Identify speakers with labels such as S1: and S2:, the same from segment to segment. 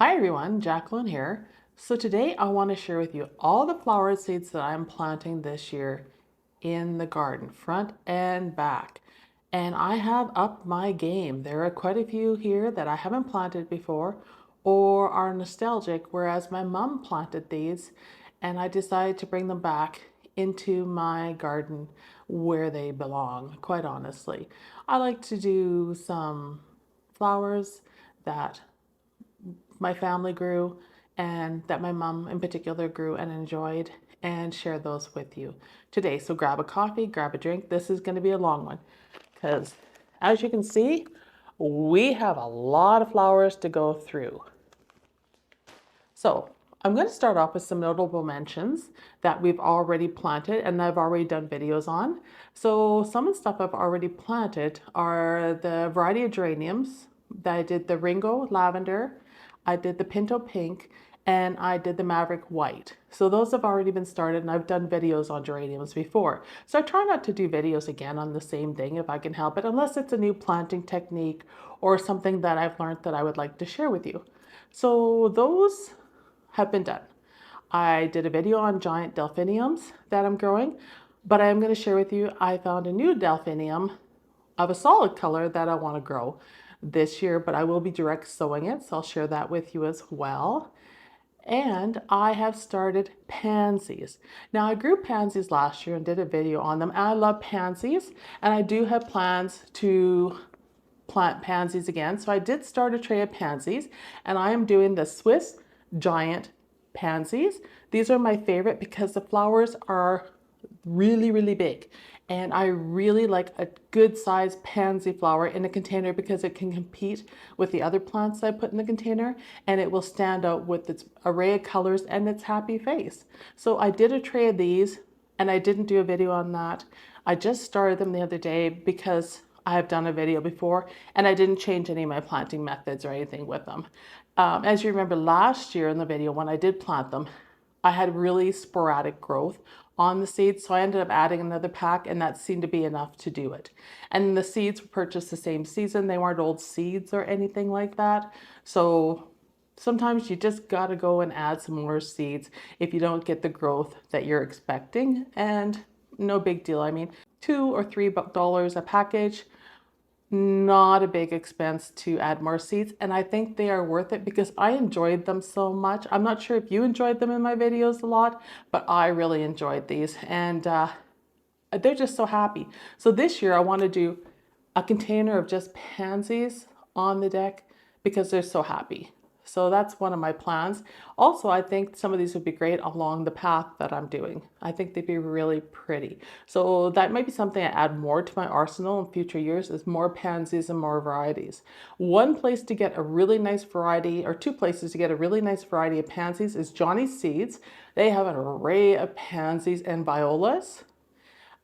S1: Hi everyone, Jacqueline here. So today I want to share with you all the flower seeds that I'm planting this year in the garden, front and back. And I have upped my game. There are quite a few here that I haven't planted before or are nostalgic, whereas my mom planted these and I decided to bring them back into my garden where they belong, quite honestly. I like to do some flowers that my family grew and that my mom in particular grew and enjoyed, and share those with you today. So grab a coffee, grab a drink. This is going to be a long one because as you can see, we have a lot of flowers to go through. So I'm going to start off with some notable mentions that we've already planted and I've already done videos on. So some of the stuff I've already planted are the variety of geraniums that I did, the Ringo Lavender, I did the Pinto Pink, and I did the Maverick White. So those have already been started and I've done videos on geraniums before. So I try not to do videos again on the same thing if I can help it, unless it's a new planting technique or something that I've learned that I would like to share with you. So those have been done. I did a video on giant delphiniums that I'm growing, but I am going to share with you, I found a new delphinium of a solid color that I want to grow this year, but I will be direct sowing it, so I'll share that with you as well. And I have started pansies. Now I grew pansies last year and did a video on them. I love pansies and I do have plans to plant pansies again. So I did start a tray of pansies and I am doing the Swiss giant pansies. These are my favorite because the flowers are really big. And I really like a good sized pansy flower in a container because it can compete with the other plants I put in the container and it will stand out with its array of colors and its happy face. So I did a tray of these and I didn't do a video on that. I just started them the other day because I have done a video before and I didn't change any of my planting methods or anything with them. As you remember last year in the video when I did plant them, I had really sporadic growth on the seeds, so I ended up adding another pack and that seemed to be enough to do it. And the seeds were purchased the same season. They weren't old seeds or anything like that. So sometimes you just got to go and add some more seeds if you don't get the growth that you're expecting, and no big deal. I mean, $2 or $3 a package, not a big expense to add more seeds, and I think they are worth it because I enjoyed them so much. I'm not sure if you enjoyed them in my videos a lot, but I really enjoyed these, and they're just so happy. So this year I want to do a container of just pansies on the deck because they're so happy. So that's one of my plans. Also, I think some of these would be great along the path that I'm doing. I think they'd be really pretty. So that might be something I add more to my arsenal in future years, is more pansies and more varieties. One place to get a really nice variety, or two places to get a really nice variety of pansies, is Johnny's Seeds. They have an array of pansies and violas,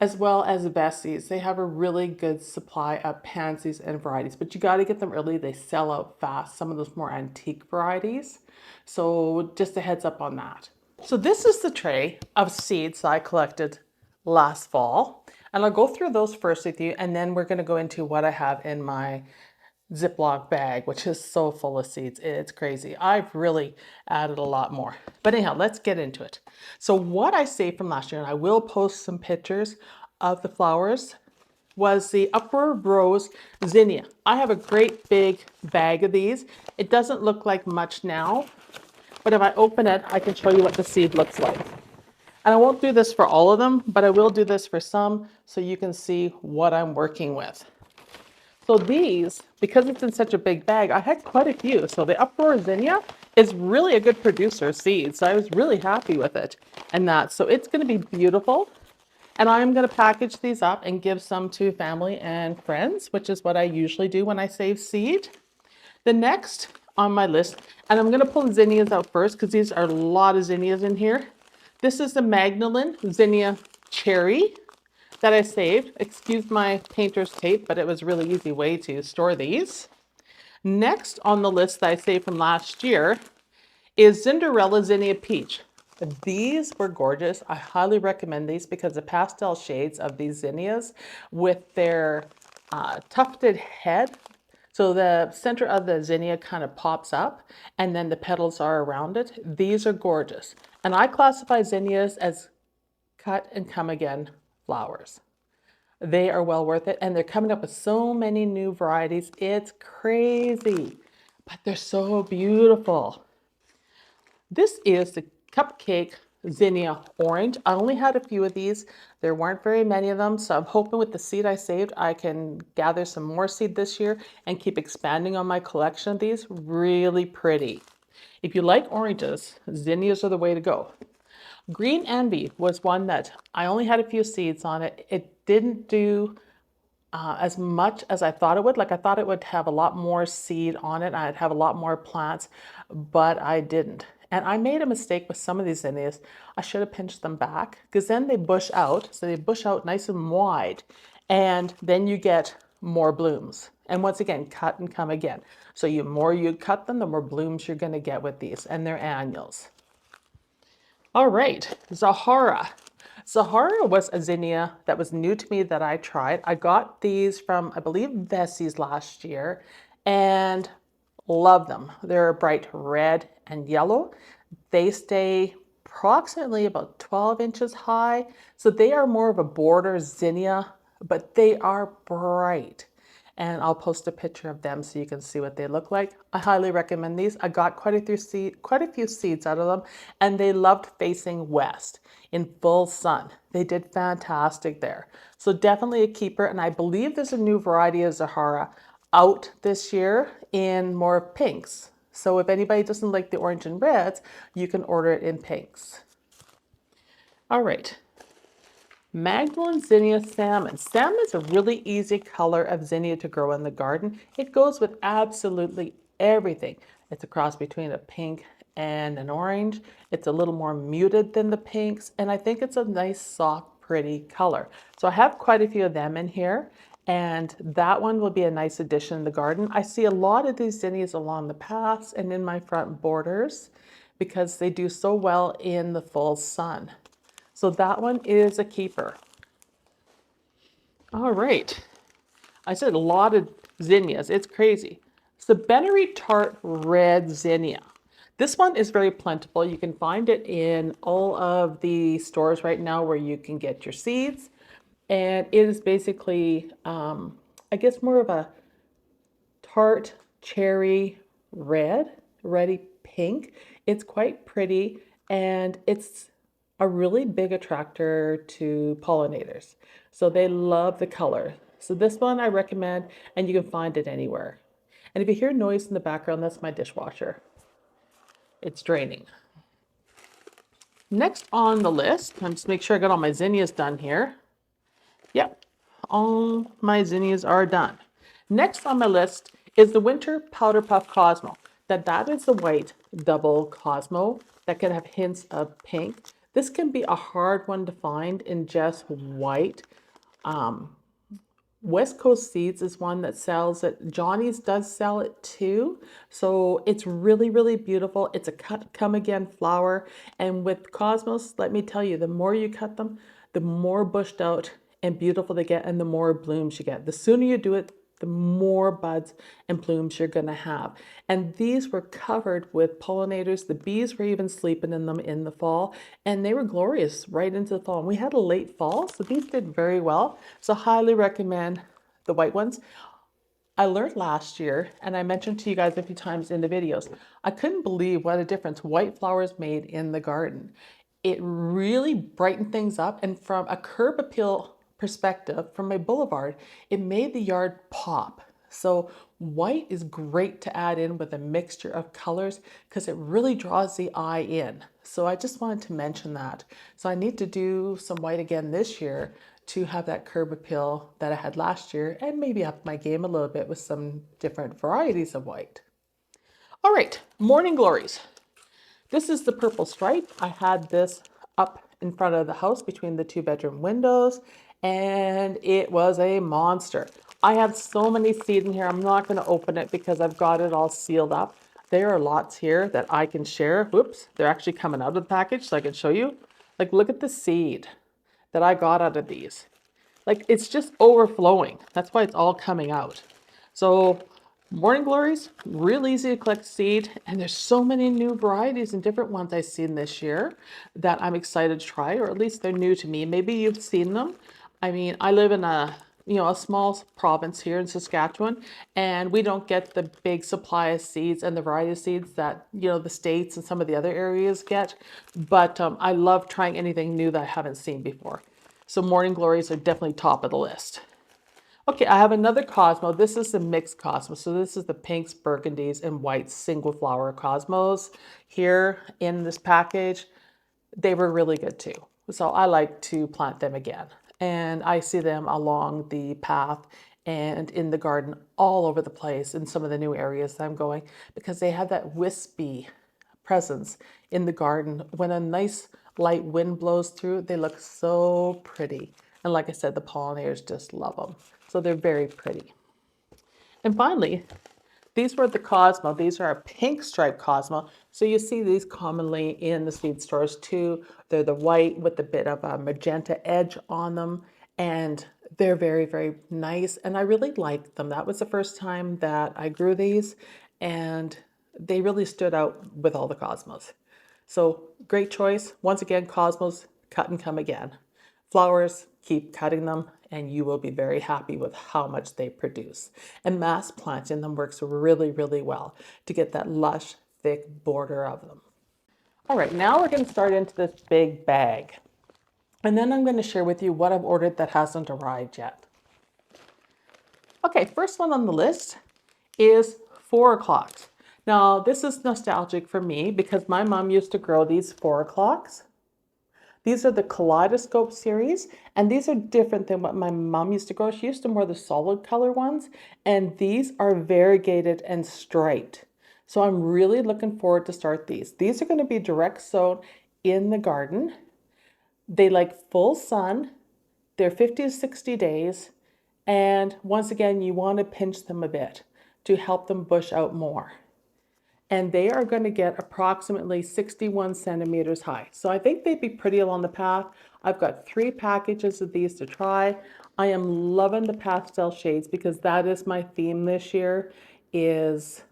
S1: as well as Bessie's. They have a really good supply of pansies and varieties, but you got to get them early. They sell out fast, some of those more antique varieties. So just a heads up on that. So this is the tray of seeds I collected last fall. And I'll go through those first with you, and then we're going to go into what I have in my Ziploc bag, which is so full of seeds. It's crazy. I've really added a lot more. But anyhow, let's get into it. So what I saved from last year, and I will post some pictures of the flowers, was the Uproar Rose Zinnia. I have a great big bag of these. It doesn't look like much now, but if I open it, I can show you what the seed looks like. And I won't do this for all of them, but I will do this for some so you can see what I'm working with. So these, because it's in such a big bag, I had quite a few. So the Uproar Zinnia is really a good producer of seeds. So I was really happy with it and that. So it's going to be beautiful. And I'm going to package these up and give some to family and friends, which is what I usually do when I save seed. The next on my list, and I'm going to pull zinnias out first because these are a lot of zinnias in here. This is the Magdalene Zinnia Cherry that I saved. Excuse my painter's tape, but it was a really easy way to store these. Next on the list that I saved from last year is Cinderella Zinnia Peach. These were gorgeous. I highly recommend these because the pastel shades of these zinnias with their tufted head, So the center of the zinnia kind of pops up and then the petals are around it. These are gorgeous. And I classify zinnias as cut and come again flowers. They are well worth it. And they're coming up with so many new varieties. It's crazy, but they're so beautiful. This is the Cupcake Zinnia Orange. I only had a few of these. There weren't very many of them, so I'm hoping with the seed I saved, I can gather some more seed this year and keep expanding on my collection of these. Really pretty. If you like oranges, zinnias are the way to go. Green Envy was one that I only had a few seeds on it. It didn't do as much as I thought it would. Like I thought it would have a lot more seed on it. I'd have a lot more plants, but I didn't. And I made a mistake with some of these zinnias. I should have pinched them back because then they bush out. So they bush out nice and wide and then you get more blooms. And once again, cut and come again. So the more you cut them, the more blooms you're gonna get with these, and they're annuals. All right, Zahara. Zahara was a zinnia that was new to me that I tried. I got these from, I believe, Vessi's last year and love them. They're bright red and yellow. They stay approximately about 12 inches high. So they are more of a border zinnia, but they are bright. And I'll post a picture of them so you can see what they look like. I highly recommend these. I got quite a few seeds out of them, and they loved facing west in full sun. They did fantastic there. So definitely a keeper, and I believe there's a new variety of Zahara out this year in more pinks. So if anybody doesn't like the orange and reds, you can order it in pinks. All right. Magdalen Zinnia Salmon. Salmon is a really easy color of zinnia to grow in the garden. It goes with absolutely everything. It's a cross between a pink and an orange. It's a little more muted than the pinks, and I think it's a nice, soft, pretty color. So I have quite a few of them in here, and that one will be a nice addition in the garden. I see a lot of these zinnias along the paths and in my front borders because they do so well in the full sun. So that one is a keeper. All right. I said a lot of zinnias. It's crazy. Bennery Tart Red Zinnia. This one is very plentiful. You can find it in all of the stores right now where you can get your seeds. And it is basically, I guess, more of a tart cherry red, reddy pink. It's quite pretty and it's a really big attractor to pollinators. So they love the color. So this one I recommend, and you can find it anywhere. And if you hear noise in the background, that's my dishwasher. It's draining. Next on the list, I'm just make sure I got all my zinnias done here. Yep, all my zinnias are done. Next on my list is the Winter Powder Puff Cosmo. That is the white double Cosmo that can have hints of pink. This can be a hard one to find in just white. West Coast Seeds is one that sells it. Johnny's does sell it too. So it's really, really beautiful. It's a cut, come again flower. And with Cosmos, let me tell you, the more you cut them, the more bushed out and beautiful they get and the more blooms you get. The sooner you do it, the more buds and blooms you're going to have. And these were covered with pollinators. The bees were even sleeping in them in the fall, and they were glorious right into the fall. And we had a late fall, so these did very well. So highly recommend the white ones. I learned last year, and I mentioned to you guys a few times in the videos, I couldn't believe what a difference white flowers made in the garden. It really brightened things up, and from a curb appeal perspective, from my boulevard, it made the yard pop. So white is great to add in with a mixture of colors because it really draws the eye in. So I just wanted to mention that. So I need to do some white again this year to have that curb appeal that I had last year and maybe up my game a little bit with some different varieties of white. All right, Morning Glories. This is the purple stripe. I had this up in front of the house between the 2-bedroom windows, and it was a monster. I have so many seed in here. I'm not going to open it because I've got it all sealed up. There are lots here that I can share. Whoops, they're actually coming out of the package so I can show you. Like, look at the seed that I got out of these. Like, it's just overflowing. That's why it's all coming out. So Morning Glories, real easy to collect seed, and there's so many new varieties and different ones I've seen this year that I'm excited to try, or at least they're new to me. Maybe you've seen them. I mean, I live in a small province here in Saskatchewan, and we don't get the big supply of seeds and the variety of seeds that, the States and some of the other areas get. But I love trying anything new that I haven't seen before. So Morning Glories are definitely top of the list. Okay, I have another Cosmo. This is the mixed Cosmo. So this is the pinks, burgundies, and whites single flower Cosmos here in this package. They were really good too. So I like to plant them again. And I see them along the path and in the garden all over the place in some of the new areas that I'm going because they have that wispy presence in the garden. When a nice light wind blows through, they look so pretty. And like I said, the pollinators just love them. So they're very pretty. And finally, these were the Cosmo. These are a pink striped Cosmo. So you see these commonly in the seed stores too. They're the white with a bit of a magenta edge on them. And they're very, very nice. And I really liked them. That was the first time that I grew these. And they really stood out with all the Cosmos. So great choice. Once again, Cosmos, cut and come again. Flowers, keep cutting them and you will be very happy with how much they produce. And mass planting them works really, really well to get that lush, thick border of them. All right, now we're going to start into this big bag. And then I'm going to share with you what I've ordered that hasn't arrived yet. Okay, first one on the list is 4 o'clocks. Now, this is nostalgic for me because my mom used to grow these 4 o'clocks. These are the Kaleidoscope series, and these are different than what my mom used to grow. She used to more the solid color ones, and these are variegated and striped. So I'm really looking forward to start these. These are going to be direct sown in the garden. They like full sun. They're 50 to 60 days. And once again, you want to pinch them a bit to help them bush out more. And they are going to get approximately 61 centimeters high. So I think they'd be pretty along the path. I've got 3 packages of these to try. I am loving the pastel shades because that is my theme this year is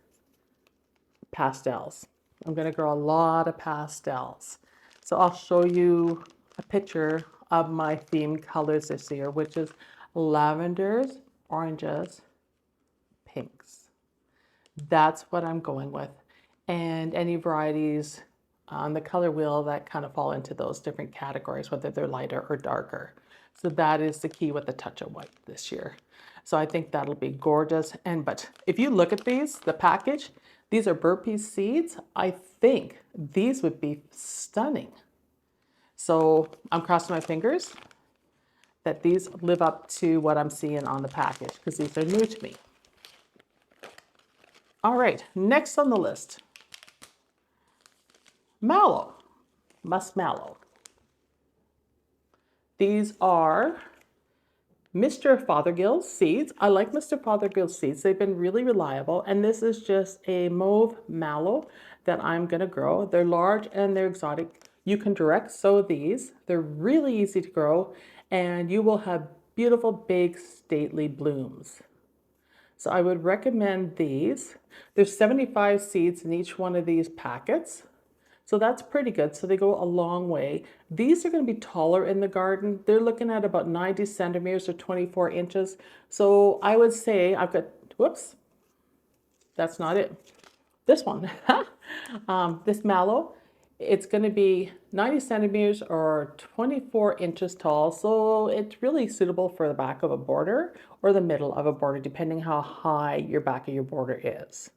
S1: pastels. I'm going to grow a lot of pastels. So I'll show you a picture of my themed colors this year, which is lavenders, oranges, pinks. That's what I'm going with. And any varieties on the color wheel that kind of fall into those different categories, whether they're lighter or darker. So that is the key with the touch of white this year. So I think that'll be gorgeous. But if you look at these, the package, these are burpees seeds. I think these would be stunning. So I'm crossing my fingers that these live up to what I'm seeing on the package because these are new to me. All right, next on the list, mallow, musk mallow. These are Mr. Fothergill seeds. I like Mr. Fothergill seeds. They've been really reliable. And this is just a mauve mallow that I'm going to grow. They're large and they're exotic. You can direct sow these. They're really easy to grow and you will have beautiful, big, stately blooms. So I would recommend these. There's 75 seeds in each one of these packets. So that's pretty good. So they go a long way. These are going to be taller in the garden. They're looking at about 90 centimeters or 24 inches. So I would say I've got, whoops, that's not it. This one, this mallow, it's going to be 90 centimeters or 24 inches tall. So it's really suitable for the back of a border or the middle of a border, depending how high your back of your border is.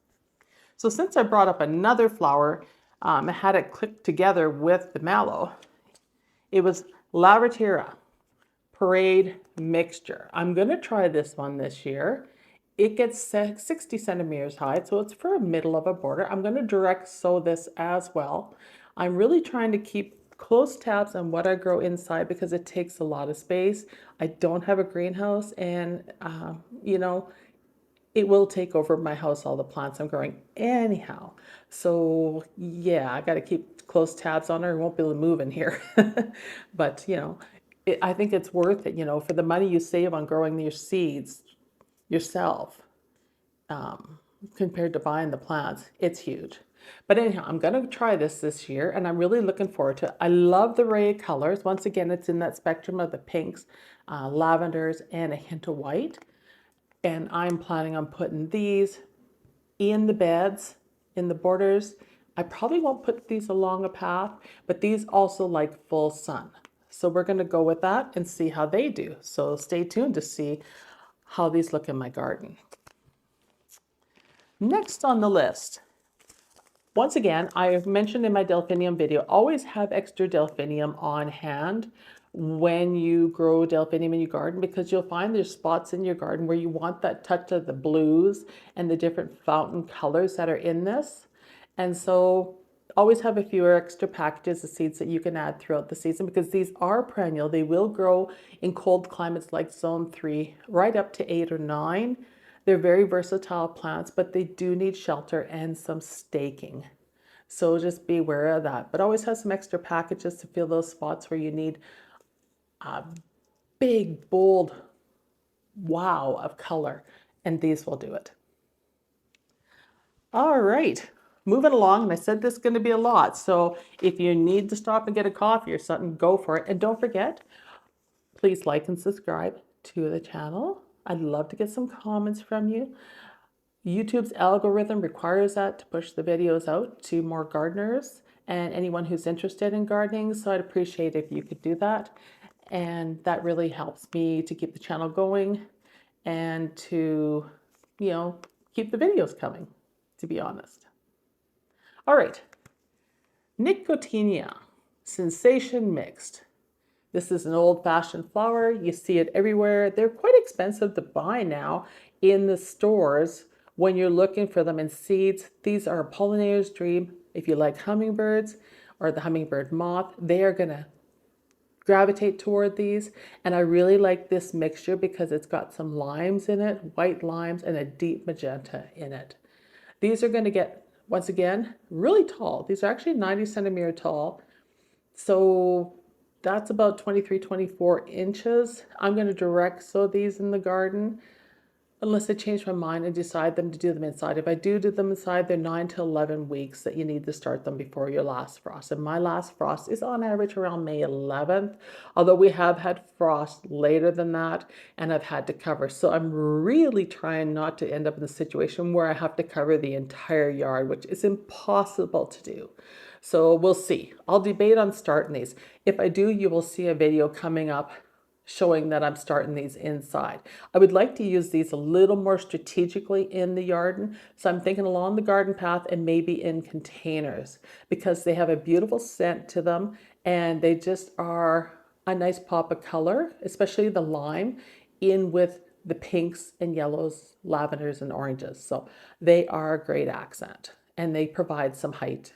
S1: So since I brought up another flower, I had it clicked together with the mallow. It was Lavatera Parade Mixture. I'm going to try this one this year. It gets 60 centimeters high, so it's for a middle of a border. I'm going to direct sow this as well. I'm really trying to keep close tabs on what I grow inside because it takes a lot of space. I don't have a greenhouse and, it will take over my house, all the plants I'm growing anyhow. So yeah, I got to keep close tabs on her. I won't be able to move in here. But, I think it's worth it, for the money you save on growing your seeds yourself. compared to buying the plants. It's huge. But anyhow, I'm going to try this year, and I'm really looking forward to it. I love the array of colors. Once again, it's in that spectrum of the pinks, lavenders, and a hint of white. And I'm planning on putting these in the beds, in the borders. I probably won't put these along a path, but these also like full sun. So we're going to go with that and see how they do. So stay tuned to see how these look in my garden. Next on the list, once again, I've mentioned in my delphinium video, always have extra delphinium on hand when you grow delphinium in your garden, because you'll find there's spots in your garden where you want that touch of the blues and the different fountain colors that are in this. And so always have a few extra packages of seeds that you can add throughout the season, because these are perennial. They will grow in cold climates like zone 3, right up to 8 or 9. They're very versatile plants, but they do need shelter and some staking. So just be aware of that. But always have some extra packages to fill those spots where you need a big, bold wow of color. And these will do it. All right, moving along. And I said this is going to be a lot. So if you need to stop and get a coffee or something, go for it. And don't forget, please like and subscribe to the channel. I'd love to get some comments from you. YouTube's algorithm requires that to push the videos out to more gardeners and anyone who's interested in gardening. So I'd appreciate if you could do that. And that really helps me to keep the channel going and to, keep the videos coming, to be honest. All right, Nicotiana, Sensation Mixed. This is an old-fashioned flower. You see it everywhere. They're quite expensive to buy now in the stores when you're looking for them in seeds. These are a pollinator's dream. If you like hummingbirds or the hummingbird moth, they are going to gravitate toward these. And I really like this mixture because it's got some limes in it, white limes, and a deep magenta in it. These are going to get, once again, really tall. These are actually 90 centimeter tall. So that's about 23, 24 inches. I'm going to direct sow these in the garden unless I change my mind and decide them to do them inside. If I do them inside, they're 9 to 11 weeks that you need to start them before your last frost. And my last frost is on average around May 11th, although we have had frost later than that and I've had to cover. So I'm really trying not to end up in the situation where I have to cover the entire yard, which is impossible to do. So we'll see. I'll debate on starting these. If I do, you will see a video coming up showing that I'm starting these inside. I would like to use these a little more strategically in the garden. So I'm thinking along the garden path and maybe in containers because they have a beautiful scent to them and they just are a nice pop of color, especially the lime in with the pinks and yellows, lavenders and oranges. So they are a great accent and they provide some height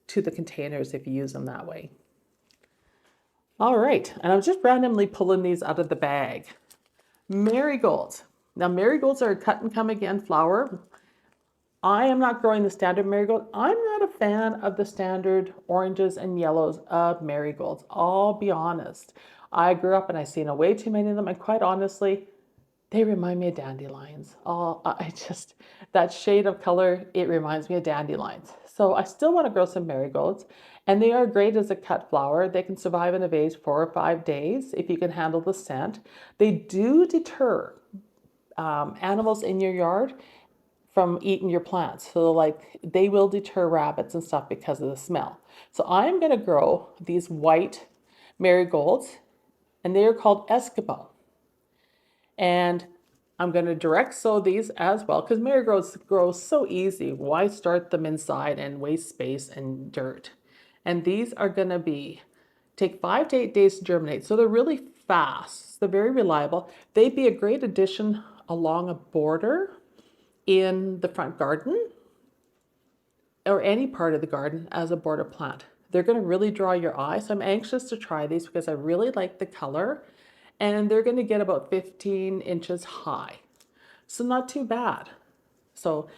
S1: to the containers if you use them that way. All right, and I'm just randomly pulling these out of the bag. Marigolds. Now marigolds are a cut and come again flower. I am not growing the standard marigold. I'm not a fan of the standard oranges and yellows of marigolds. I'll be honest. I grew up and I've seen way too many of them, and quite honestly, they remind me of dandelions. Oh, that shade of color, it reminds me of dandelions. So I still want to grow some marigolds, and they are great as a cut flower. They can survive in a vase 4 or 5 days if you can handle the scent. They do deter animals in your yard from eating your plants. So like they will deter rabbits and stuff because of the smell. So I'm going to grow these white marigolds, and they are called Eskimo. And I'm going to direct sow these as well because marigolds grow so easy. Why start them inside and waste space and dirt? And these are going to take 5 to 8 days to germinate. So they're really fast. They're very reliable. They'd be a great addition along a border in the front garden or any part of the garden as a border plant. They're going to really draw your eye. So I'm anxious to try these because I really like the color. And they're going to get about 15 inches high. So not too bad. So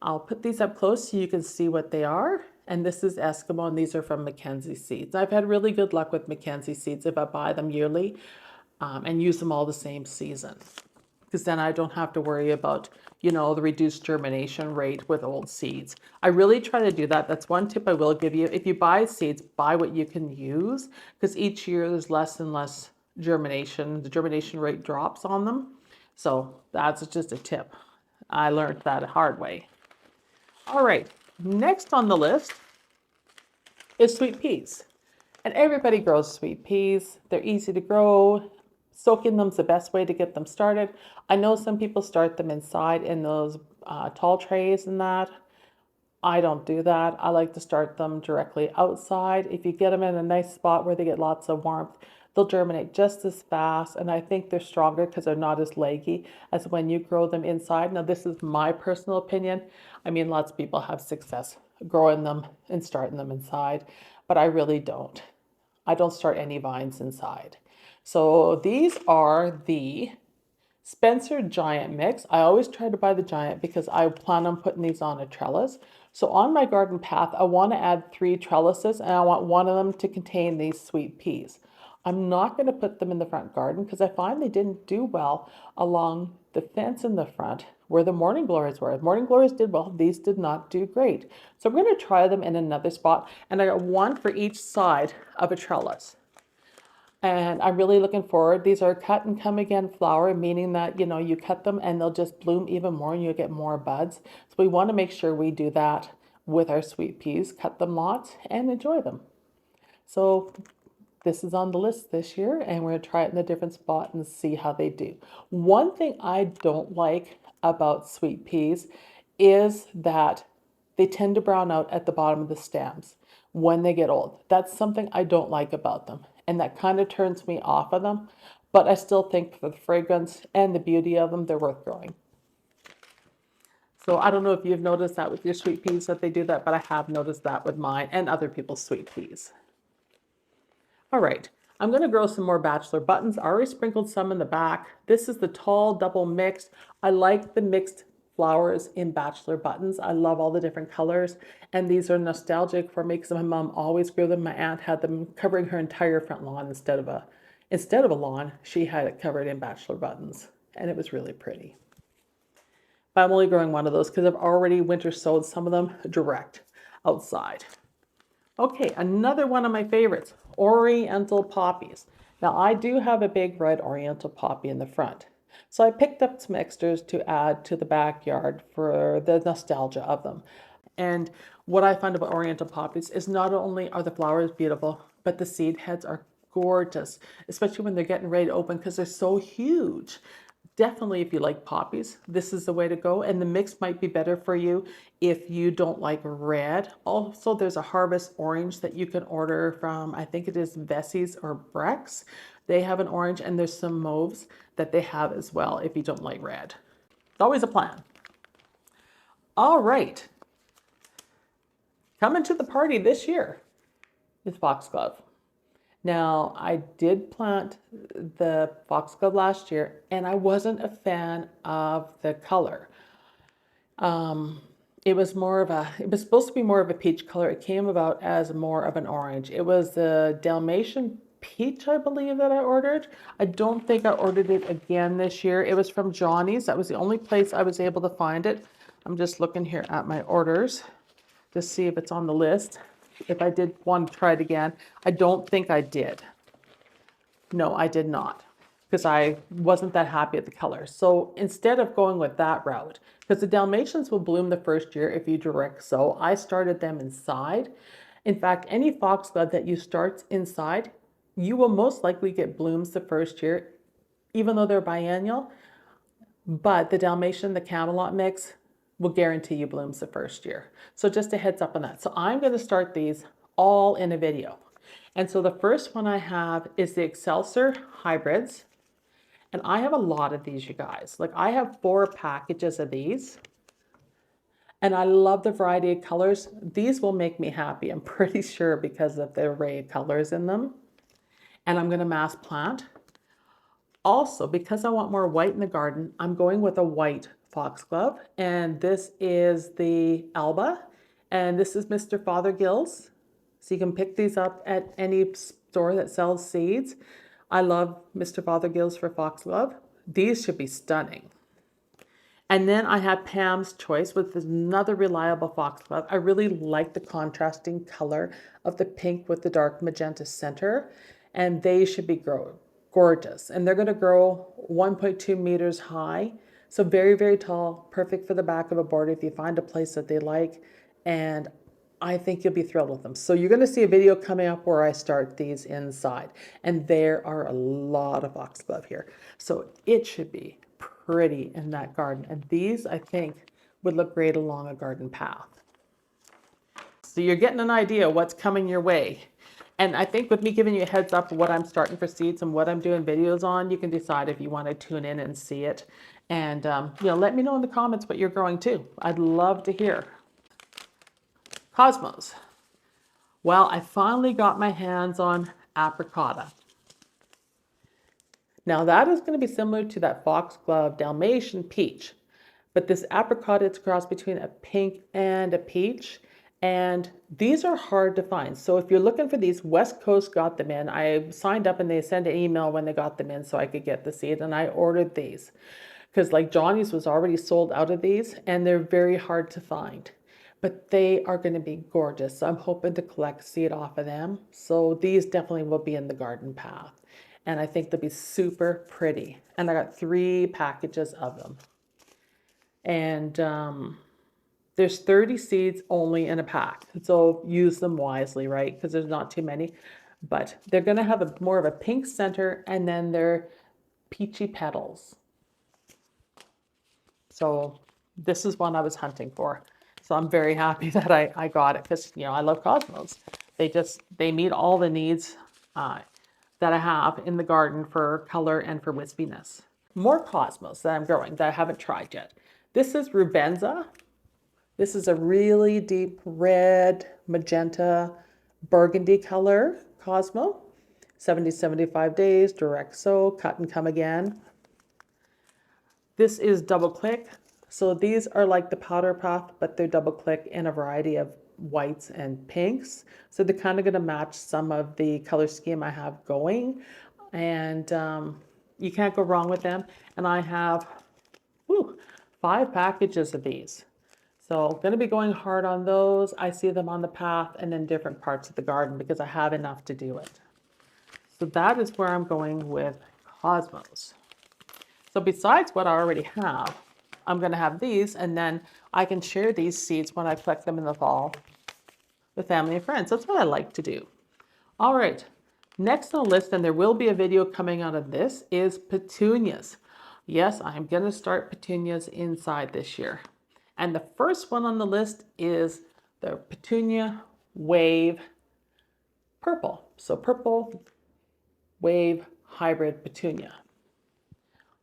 S1: I'll put these up close so you can see what they are. And this is Eskimo, and these are from Mackenzie Seeds. I've had really good luck with Mackenzie Seeds if I buy them yearly and use them all the same season. because then I don't have to worry about, the reduced germination rate with old seeds. I really try to do that. That's one tip I will give you. If you buy seeds, buy what you can use, because each year there's less and less germination. The germination rate drops on them. So that's just a tip. I learned that a hard way. All right, next on the list is sweet peas. And everybody grows sweet peas. They're easy to grow. Soaking them's the best way to get them started. I know some people start them inside in those tall trays and that. I don't do that. I like to start them directly outside. If you get them in a nice spot where they get lots of warmth, they'll germinate just as fast. And I think they're stronger because they're not as leggy as when you grow them inside. Now, this is my personal opinion. I mean, lots of people have success growing them and starting them inside, but I really don't. I don't start any vines inside. So these are the Spencer Giant Mix. I always try to buy the Giant because I plan on putting these on a trellis. So on my garden path, I want to add 3 trellises, and I want one of them to contain these sweet peas. I'm not going to put them in the front garden because I find they didn't do well along the fence in the front where the morning glories were. Morning glories did well. These did not do great. So I'm going to try them in another spot, and I got one for each side of a trellis. And I'm really looking forward. These are cut and come again flower, meaning that, you cut them and they'll just bloom even more and you'll get more buds. So we want to make sure we do that with our sweet peas, cut them lots and enjoy them. So this is on the list this year, and we're going to try it in a different spot and see how they do. One thing I don't like about sweet peas is that they tend to brown out at the bottom of the stems when they get old. That's something I don't like about them, and that kind of turns me off of them. But I still think for the fragrance and the beauty of them, they're worth growing. So I don't know if you've noticed that with your sweet peas that they do that, but I have noticed that with mine and other people's sweet peas. All right, I'm going to grow some more bachelor buttons. I already sprinkled some in the back. This is the tall double mixed. I like the mixed flowers in bachelor buttons. I love all the different colors, and these are nostalgic for me because my mom always grew them. My aunt had them covering her entire front lawn instead of a lawn. She had it covered in bachelor buttons, and it was really pretty. But I'm only growing one of those because I've already winter sowed some of them direct outside. Okay, another one of my favorites, oriental poppies. Now I do have a big red oriental poppy in the front. So I picked up some extras to add to the backyard for the nostalgia of them. And what I find about oriental poppies is not only are the flowers beautiful, but the seed heads are gorgeous, especially when they're getting ready to open because they're so huge. Definitely, if you like poppies, this is the way to go. And the mix might be better for you if you don't like red. Also, there's a harvest orange that you can order from, I think it is Vessie's or Brex. They have an orange, and there's some mauves that they have as well if you don't like red. It's always a plan. All right. Coming to the party this year is foxglove. Now, I did plant the foxglove last year, and I wasn't a fan of the color. It was supposed to be more of a peach color. It came about as more of an orange. It was the Dalmatian peach, I believe, that I ordered. I don't think I ordered it again this year. It was from Johnny's. That was the only place I was able to find it. I'm just looking here at my orders to see if it's on the list. If I did want to try it again, I don't think I did. No, I did not, because I wasn't that happy with the color. So instead of going with that route, because the Dalmatians will bloom the first year if you direct sow, I started them inside. In fact, any foxglove that you start inside, you will most likely get blooms the first year, even though they're biennial. But the Dalmatian, the Camelot mix, will guarantee you blooms the first year. So just a heads up on that. So I'm going to start these all in a video. And so the first one I have is the Excelsior hybrids. And I have a lot of these, you guys. Like I have 4 packages of these. And I love the variety of colors. These will make me happy, I'm pretty sure, because of the array of colors in them. And I'm going to mass plant. Also, because I want more white in the garden, I'm going with a white foxglove, and this is the Alba, and this is Mr. Fothergill's. So you can pick these up at any store that sells seeds. I love Mr. Fothergill's for foxglove. These should be stunning. And then I have Pam's Choice, which is another reliable foxglove. I really like the contrasting color of the pink with the dark magenta center, and they should be gorgeous. And they're going to grow 1.2 meters high, so very, very tall, perfect for the back of a board if you find a place that they like. And I think you'll be thrilled with them. So you're going to see a video coming up where I start these inside, and there are a lot of foxglove here. So it should be pretty in that garden. And these, I think, would look great along a garden path. So you're getting an idea what's coming your way. And I think with me giving you a heads up of what I'm starting for seeds and what I'm doing videos on, you can decide if you want to tune in and see it. And let me know in the comments what you're growing too. I'd love to hear. Cosmos. Well, I finally got my hands on Apricotta. Now that is going to be similar to that foxglove Dalmatian peach, but this Apricotta is a cross between a pink and a peach, and these are hard to find. So if you're looking for these, West Coast got them in. I signed up and they sent an email when they got them in so I could get the seed, and I ordered these because like Johnny's was already sold out of these, and they're very hard to find. But they are going to be gorgeous. So I'm hoping to collect seed off of them. So these definitely will be in the garden path. And I think they'll be super pretty. And I got 3 packages of them. And there's 30 seeds only in a pack. So use them wisely, right? Because there's not too many. But they're going to have more of a pink center, and then they're peachy petals. So this is one I was hunting for. So I'm very happy that I got it because, I love cosmos. They meet all the needs that I have in the garden for color and for wispiness. More cosmos that I'm growing that I haven't tried yet. This is Rubenza. This is a really deep red, magenta, burgundy color Cosmo. 70-75 days, direct sow, cut and come again. This is double click. So these are like the powder puff, but they're double click in a variety of whites and pinks. So they're kind of going to match some of the color scheme I have going. And you can't go wrong with them. And I have 5 packages of these. So I'm going to be going hard on those. I see them on the path and in different parts of the garden because I have enough to do it. So that is where I'm going with Cosmos. So besides what I already have, I'm going to have these, and then I can share these seeds when I collect them in the fall with family and friends. That's what I like to do. All right, next on the list, and there will be a video coming out of this, is petunias. Yes, I'm going to start petunias inside this year. And the first one on the list is the Petunia Wave Purple. So Purple Wave Hybrid Petunia.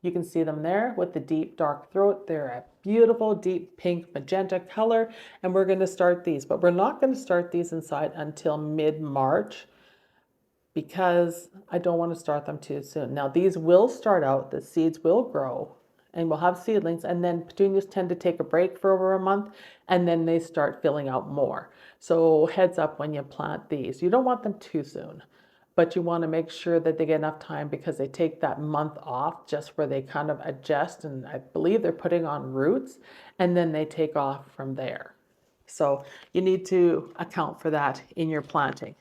S1: You can see them there with the deep dark throat. They're a beautiful deep pink magenta color, and we're going to start these, but we're not going to start these inside until mid-March because I don't want to start them too soon. Now these will start out, the seeds will grow and we'll have seedlings, and then petunias tend to take a break for over a month and then they start filling out more. So heads up when you plant these. You don't want them too soon, but you want to make sure that they get enough time because they take that month off just where they kind of adjust, and I believe they're putting on roots, and then they take off from there. So you need to account for that in your planting.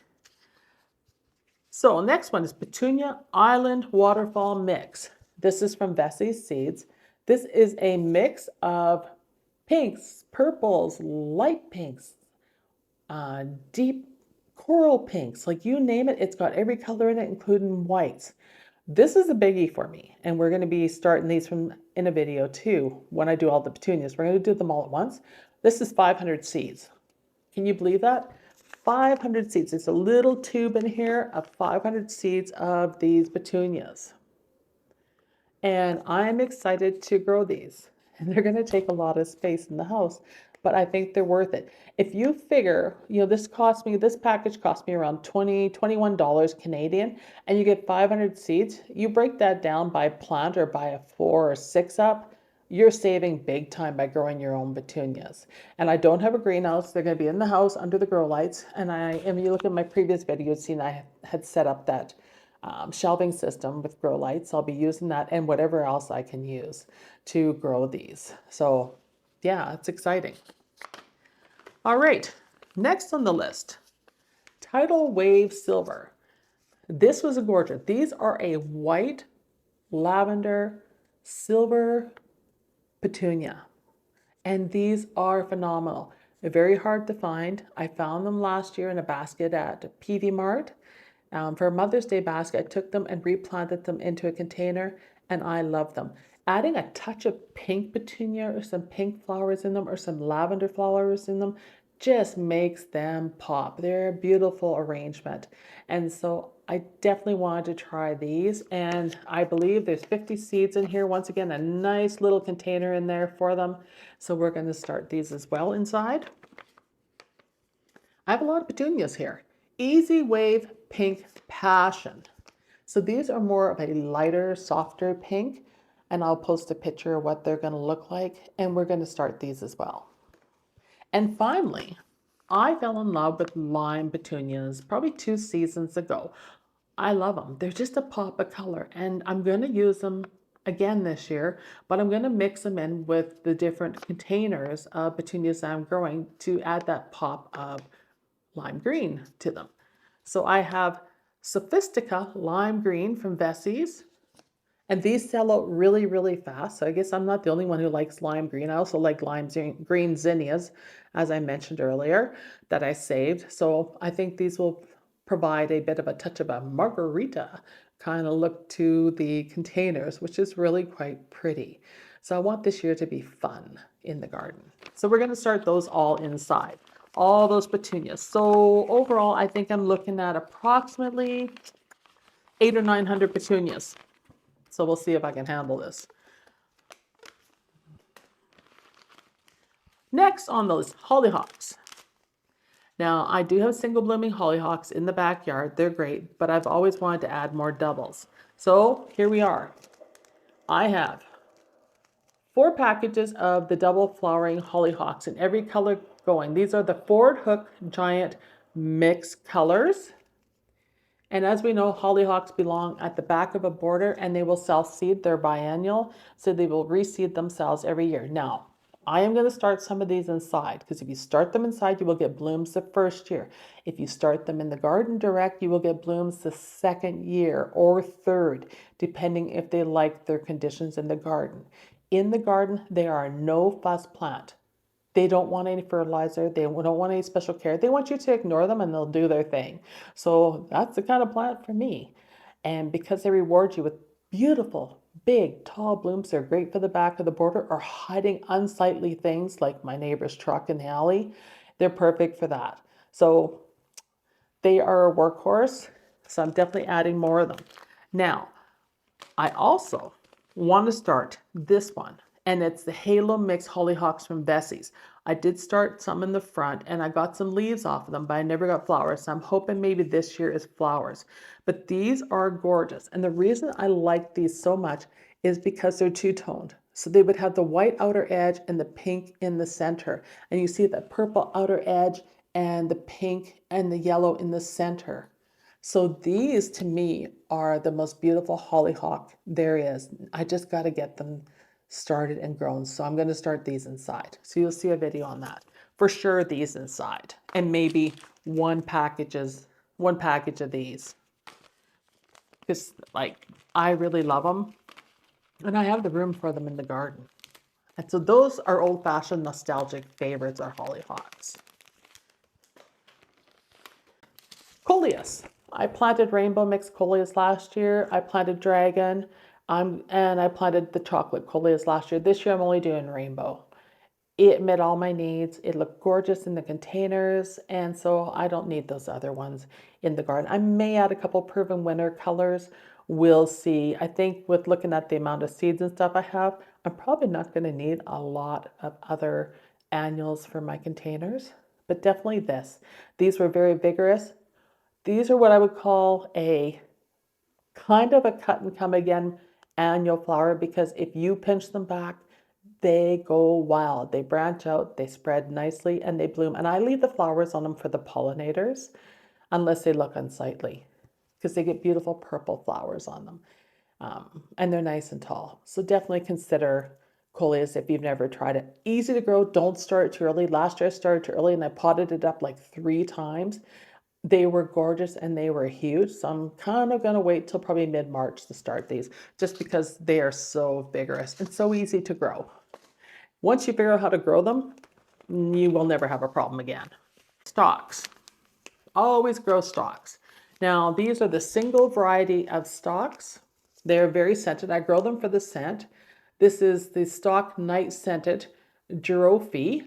S1: So next one is Petunia Island Waterfall Mix. This is from Vessie's Seeds. This is a mix of pinks, purples, light pinks, deep coral pinks, like you name it, it's got every color in it, including whites. This is a biggie for me, and we're going to be starting these in a video too when I do all the petunias. We're going to do them all at once. This is 500 seeds. Can you believe that? 500 seeds. It's a little tube in here of 500 seeds of these petunias. And I'm excited to grow these. And they're going to take a lot of space in the house, but I think they're worth it. If you figure, this package cost me around $21 Canadian, and you get 500 seeds, you break that down by plant or by a 4 or 6 up, you're saving big time by growing your own petunias. And I don't have a greenhouse. They're going to be in the house under the grow lights. And if you look at my previous video, you've seen I had set up that shelving system with grow lights. I'll be using that and whatever else I can use to grow these. So yeah, it's exciting. All right, next on the list, Tidal Wave Silver. This was a gorgeous. These are a white, lavender, silver petunia. And these are phenomenal. They're very hard to find. I found them last year in a basket at Peavey Mart. For a Mother's Day basket, I took them and replanted them into a container, and I love them. Adding a touch of pink petunia or some pink flowers in them or some lavender flowers in them just makes them pop. They're a beautiful arrangement. And so I definitely wanted to try these, and I believe there's 50 seeds in here. Once again, a nice little container in there for them. So we're going to start these as well inside. I have a lot of petunias here. Easy Wave Pink Passion. So these are more of a lighter, softer pink, and I'll post a picture of what they're going to look like, and we're going to start these as well. And finally, I fell in love with lime petunias probably 2 seasons ago. I love them. They're just a pop of color, and I'm going to use them again this year, but I'm going to mix them in with the different containers of petunias that I'm growing to add that pop of lime green to them. So I have Sophistica Lime Green from Vessi's, and these sell out really, really fast. So I guess I'm not the only one who likes lime green. I also like lime green zinnias, as I mentioned earlier, that I saved. So I think these will provide a bit of a touch of a margarita kind of look to the containers, which is really quite pretty. So I want this year to be fun in the garden. So we're going to start those all inside, all those petunias. So overall, I think I'm looking at approximately 800 or 900 petunias. So we'll see if I can handle this. Next on those hollyhocks. Now, I do have single blooming hollyhocks in the backyard. They're great, but I've always wanted to add more doubles. So here we are. I have 4 packages of the double flowering hollyhocks in every color going. These are the Ford Hook Giant Mix colors. And as we know, hollyhocks belong at the back of a border and they will self-seed. They're biennial, so they will reseed themselves every year. Now, I am going to start some of these inside because if you start them inside, you will get blooms the first year. If you start them in the garden direct, you will get blooms the second year or third, depending if they like their conditions in the garden. In the garden, they are a no-fuss plant. They don't want any fertilizer. They don't want any special care. They want you to ignore them and they'll do their thing. So that's the kind of plant for me. And because they reward you with beautiful, big, tall blooms, they're great for the back of the border or hiding unsightly things like my neighbor's truck in the alley. They're perfect for that. So they are a workhorse. So I'm definitely adding more of them. Now, I also want to start this one, and it's the Halo Mix Hollyhocks from Vessi's. I did start some in the front, and I got some leaves off of them, but I never got flowers, so I'm hoping maybe this year is flowers. But these are gorgeous, and the reason I like these so much is because they're two-toned. So they would have the white outer edge and the pink in the center, and you see the purple outer edge and the pink and the yellow in the center. So these to me are the most beautiful hollyhock there is. I just got to get them started and grown. So I'm going to start these inside. So you'll see a video on that. For sure these inside and maybe one package of these. Because like I really love them and I have the room for them in the garden. And so those are old-fashioned nostalgic favorites are hollyhocks. Coleus. I planted rainbow mixed coleus last year. I planted dragon, and I planted the chocolate coleus last year. This year I'm only doing rainbow. It met all my needs. It looked gorgeous in the containers, and so I don't need those other ones in the garden. I may add a couple proven winner colors. We'll see. I think with looking at the amount of seeds and stuff I have, I'm probably not going to need a lot of other annuals for my containers, but definitely this. These were very vigorous. These are what I would call a kind of a cut and come again annual flower because if you pinch them back, they go wild. They branch out, they spread nicely, and they bloom. And I leave the flowers on them for the pollinators unless they look unsightly. because they get beautiful purple flowers on them. And they're nice and tall. So definitely consider coleus if you've never tried it. Easy to grow, don't start too early. Last year I started too early and I potted it up like 3 times. They were gorgeous and they were huge. So I'm kind of going to wait till probably mid-March to start these just because they are so vigorous and so easy to grow. Once you figure out how to grow them, you will never have a problem again. Stalks. Always grow stalks. Now, these are the single variety of stalks. They're very scented. I grow them for the scent. This is the stalk night scented giroflea.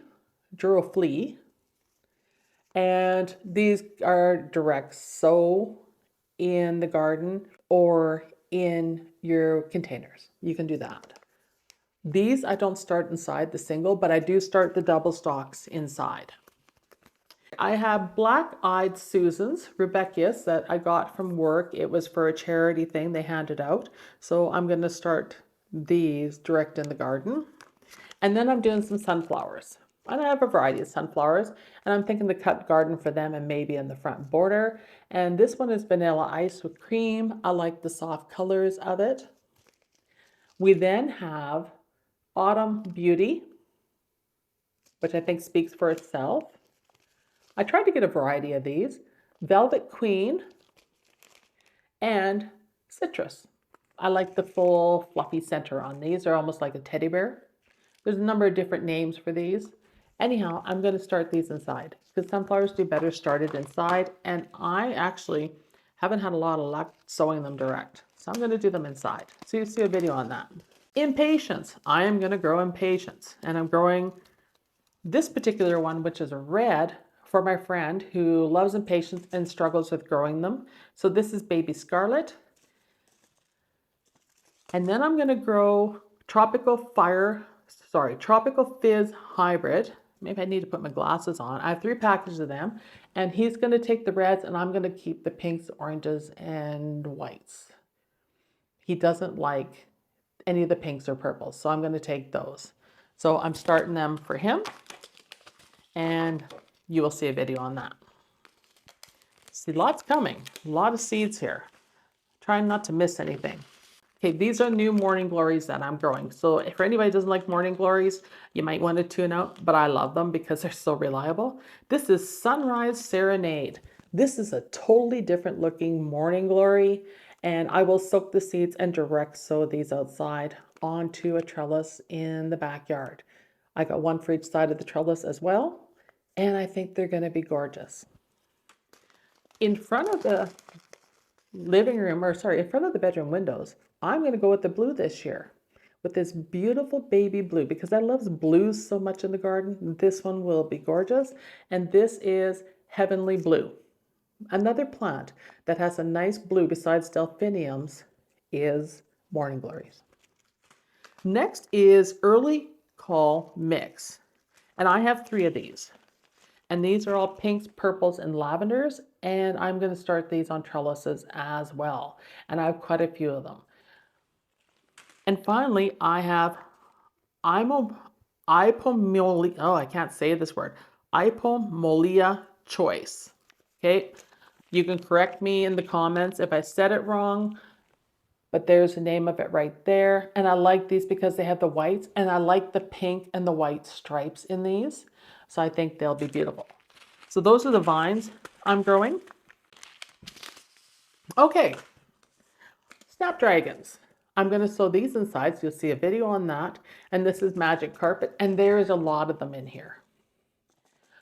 S1: And these are direct sow in the garden or in your containers. You can do that. These I don't start inside the single, but I do start the double stalks inside. I have black-eyed Susans, Rudbeckias, that I got from work. It was for a charity thing they handed out. So I'm going to start these direct in the garden. And then I'm doing some sunflowers. And I have a variety of sunflowers. And I'm thinking to cut garden for them and maybe in the front border. And this one is vanilla ice with cream. I like the soft colors of it. We then have Autumn Beauty, which I think speaks for itself. I tried to get a variety of these. Velvet Queen and Citrus. I like the full fluffy center on these. They're almost like a teddy bear. There's a number of different names for these. Anyhow, I'm going to start these inside because sunflowers do better started inside. And I actually haven't had a lot of luck sowing them direct. So I'm going to do them inside. So you see a video on that. Impatiens. I am going to grow impatiens. And I'm growing this particular one, which is a red, for my friend who loves impatiens and struggles with growing them. So this is Baby Scarlet. And then I'm going to grow Tropical Fizz Hybrid. Maybe I need to put my glasses on. I have 3 packages of them. And he's going to take the reds and I'm going to keep the pinks, oranges, and whites. He doesn't like any of the pinks or purples, so I'm going to take those. So I'm starting them for him. And you will see a video on that. See, lots coming. A lot of seeds here. Trying not to miss anything. Okay, these are new morning glories that I'm growing. So if anybody doesn't like morning glories, you might want to tune out, but I love them because they're so reliable. This is Sunrise Serenade. This is a totally different looking morning glory, and I will soak the seeds and direct sow these outside onto a trellis in the backyard. I got one for each side of the trellis as well. And I think they're going to be gorgeous. In front of the living room, in front of the bedroom windows, I'm going to go with the blue this year. With this beautiful baby blue, because I love blues so much in the garden. This one will be gorgeous. And this is Heavenly Blue. Another plant that has a nice blue besides delphiniums is morning glories. Next is Early Call Mix. And I have 3 of these. And these are all pinks, purples, and lavenders. And I'm going to start these on trellises as well. And I have quite a few of them. And finally, I have Ipomolia. Oh, I can't say this word. Ipomolia Choice. Okay. You can correct me in the comments if I said it wrong. But there's the name of it right there. And I like these because they have the whites. And I like the pink and the white stripes in these. So I think they'll be beautiful. So those are the vines I'm growing. Okay, snapdragons. I'm going to sow these inside, so you'll see a video on that. And this is Magic Carpet, and there is a lot of them in here.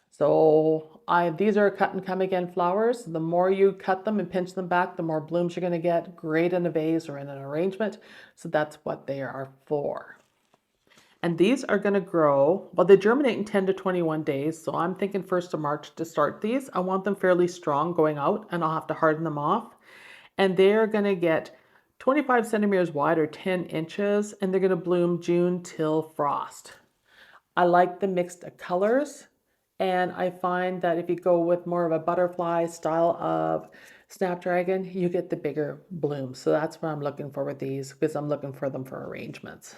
S1: So these are cut and come again flowers. The more you cut them and pinch them back, the more blooms you're going to get. Great in a vase or in an arrangement. So that's what they are for. And these are going to grow, well, they germinate in 10 to 21 days. So I'm thinking 1st of March to start these. I want them fairly strong going out, and I'll have to harden them off. And they're going to get 25 centimeters wide or 10 inches, and they're going to bloom June till frost. I like the mixed colors, and I find that if you go with more of a butterfly style of snapdragon, you get the bigger bloom. So that's what I'm looking for with these, because I'm looking for them for arrangements.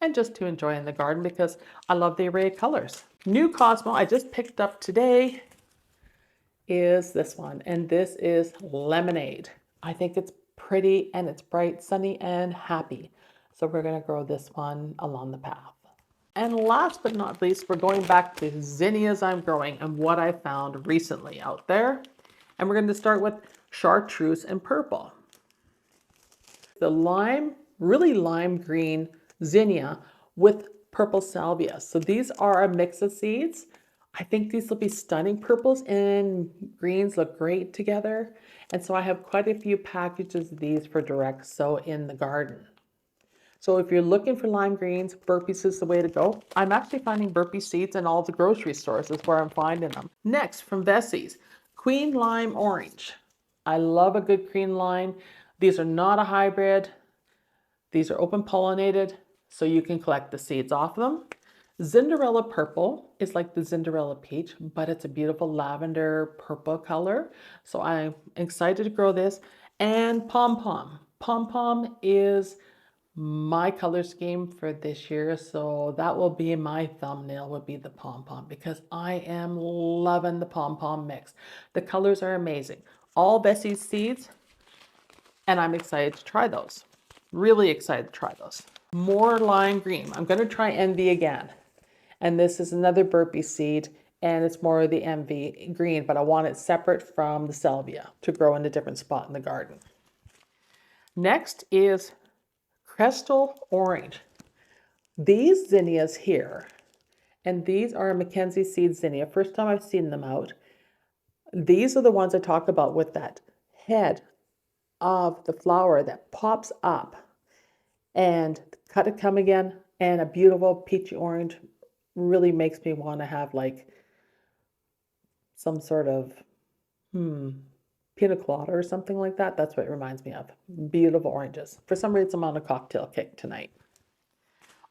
S1: And just to enjoy in the garden because I love the array of colors. New Cosmo I just picked up today is this one, and this is Lemonade. I think it's pretty and it's bright, sunny, and happy. So we're going to grow this one along the path. And last but not least, we're going back to zinnias I'm growing and what I found recently out there. And we're going to start with chartreuse and purple. The lime, really lime green zinnia with purple salvia. So these are a mix of seeds. I think these will be stunning. Purples and greens look great together. And so I have quite a few packages of these for direct sow in the garden. So if you're looking for lime greens, burpees is the way to go. I'm actually finding burpee seeds in all the grocery stores is where I'm finding them. Next, from Vessie's, Queen Lime Orange. I love a good queen lime. These are not a hybrid. These are open pollinated, so you can collect the seeds off them. Cinderella Purple is like the Cinderella Peach, but it's a beautiful lavender purple color. So I'm excited to grow this. And Pom Pom. Pom Pom is my color scheme for this year, so that will be my thumbnail, would be the Pom Pom, because I am loving the Pom Pom mix. The colors are amazing. All Bessie's seeds, and I'm excited to try those. Really excited to try those. More lime green. I'm going to try Envy again. And this is another burpee seed, and it's more of the Envy green, but I want it separate from the salvia to grow in a different spot in the garden. Next is Crystal Orange. These zinnias here, and these are Mackenzie seed zinnia. First time I've seen them out. These are the ones I talk about with that head of the flower that pops up, and cut it come again, and a beautiful peachy orange really makes me want to have like some sort of pina colada or something like that. That's what it reminds me of. Beautiful oranges. For some reason, I'm on a cocktail kick tonight.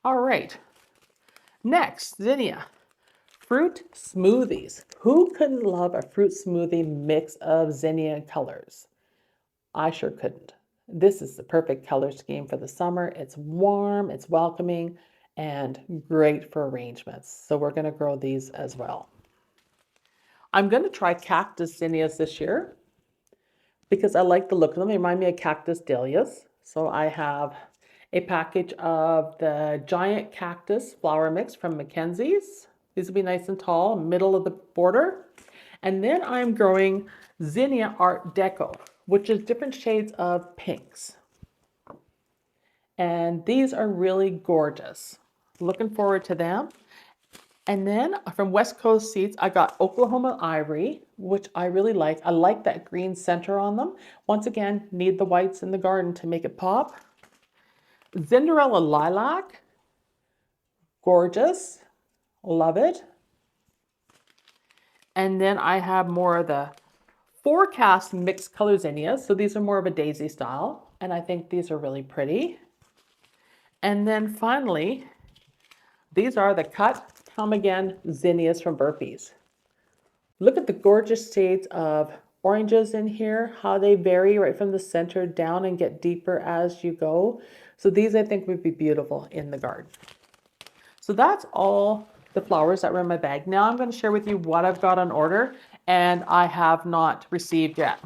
S1: All right. Next, zinnia. Fruit smoothies. Who couldn't love a fruit smoothie mix of zinnia colors? I sure couldn't. This is the perfect color scheme for the summer. It's warm, it's welcoming, and great for arrangements. So we're going to grow these as well. I'm going to try cactus zinnias this year because I like the look of them. They remind me of cactus dahlias. So I have a package of the giant cactus flower mix from Mackenzie's. These will be nice and tall, middle of the border. And then I'm growing Zinnia Art Deco, which is different shades of pinks. And these are really gorgeous. Looking forward to them. And then from West Coast Seeds, I got Oklahoma Ivory, which I really like. I like that green center on them. Once again, need the whites in the garden to make it pop. Cinderella Lilac, gorgeous, love it. And then I have more of the Forecast mixed color zinnias. So these are more of a daisy style, and I think these are really pretty. And then finally, these are the Cut Come Again zinnias from Burpees. Look at the gorgeous shades of oranges in here, how they vary right from the center down and get deeper as you go. So these I think would be beautiful in the garden. So that's all the flowers that were in my bag. Now I'm going to share with you what I've got on order and I have not received yet.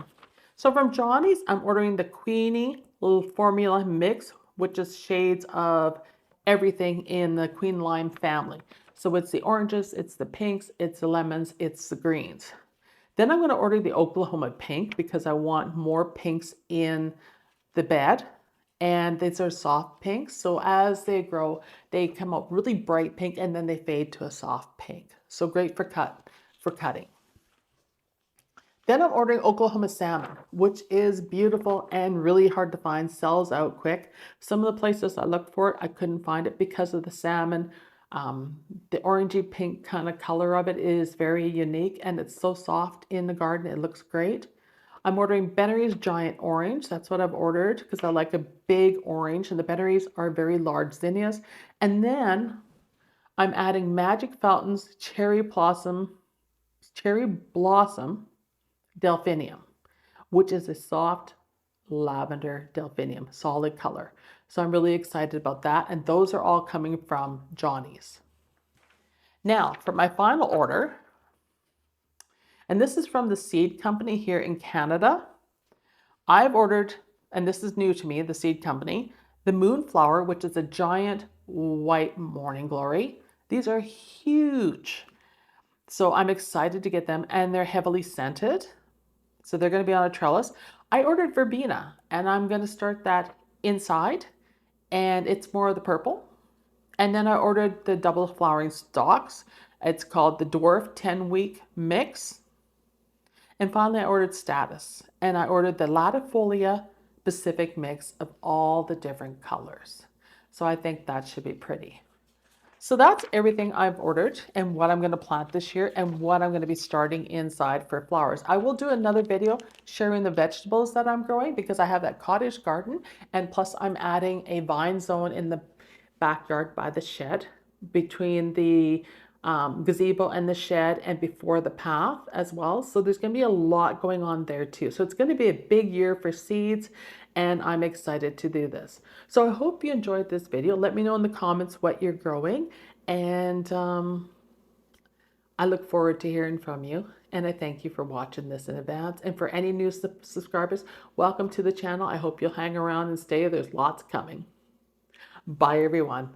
S1: So from Johnny's, I'm ordering the Queenie little formula mix, which is shades of everything in the Queen Lime family. So it's the oranges, it's the pinks, it's the lemons, it's the greens. Then I'm going to order the Oklahoma pink because I want more pinks in the bed. And these are soft pinks. So as they grow, they come out really bright pink and then they fade to a soft pink. So great for cutting. Then I'm ordering Oklahoma salmon, which is beautiful and really hard to find, sells out quick. Some of the places I looked for it, I couldn't find it because of the salmon. The orangey pink kind of color of it is very unique and it's so soft in the garden. It looks great. I'm ordering Bennery's Giant Orange. That's what I've ordered because I like a big orange, and the Bennery's are very large zinnias. And then I'm adding Magic Fountain's Cherry Blossom Delphinium, which is a soft lavender delphinium, solid color. So I'm really excited about that. And those are all coming from Johnny's. Now for my final order, and this is from the seed company here in Canada. I've ordered, and this is new to me, the seed company, the Moonflower, which is a giant white morning glory. These are huge. So I'm excited to get them, and they're heavily scented. So they're going to be on a trellis. I ordered Verbena, and I'm going to start that inside, and it's more of the purple. And then I ordered the double flowering stalks. It's called the Dwarf 10-week mix. And finally, I ordered Status, and I ordered the Latifolia Pacific mix of all the different colors. So I think that should be pretty. So that's everything I've ordered and what I'm going to plant this year and what I'm going to be starting inside for flowers. I will do another video sharing the vegetables that I'm growing because I have that cottage garden, and plus I'm adding a vine zone in the backyard by the shed between the gazebo and the shed and before the path as well. So there's going to be a lot going on there too. So it's going to be a big year for seeds, and I'm excited to do this. So I hope you enjoyed this video. Let me know in the comments what you're growing, and I look forward to hearing from you. And I thank you for watching this in advance. And for any new subscribers, welcome to the channel. I hope you'll hang around and stay. There's lots coming. Bye, everyone.